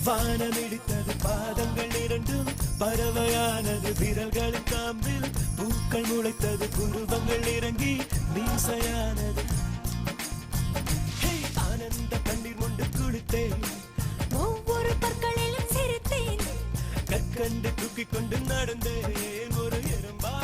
வானம் இடித்தது பாதங்கள் இரண்டும் பறவையானது விரல்களின் காம்பில் பூக்கள் முளைத்தது குருவங்கள் இறங்கி மீசையானது ஆனந்த கண்ணீர் கொண்டு குளித்தேன் ஒவ்வொரு பற்களிலும் சிரித்தேன் கற்கண்டு தூக்கிக் கொண்டு நடந்தேன் ஒரு எறும்பா